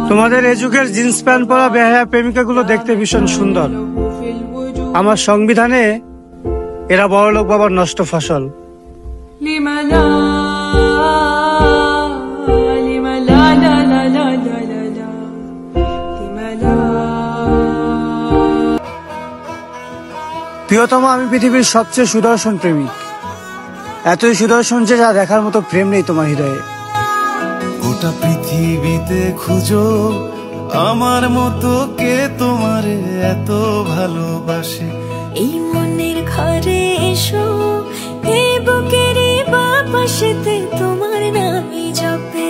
তোমাদের এই যুগের জিন্স প্যান্ট পরা বেহায়া প্রেমিকাগুলো দেখতে ভীষণ সুন্দর। আমার সংবিধানে এরা বড়লোক বাবার নষ্ট ফসল। প্রিয়তম, আমি পৃথিবীর সবচেয়ে সুদর্শন প্রেমিক। এতই সুদর্শন যে যা দেখার মতো প্রেম নেই তোমার হৃদয়ে। গোটা পৃথিবীতে খুঁজো আমার মতো কে তোমারে এত ভালোবাসে। এই মনের ঘরে এসো, এই বুকেরই বাপাশেতে তোমার নামই জপে।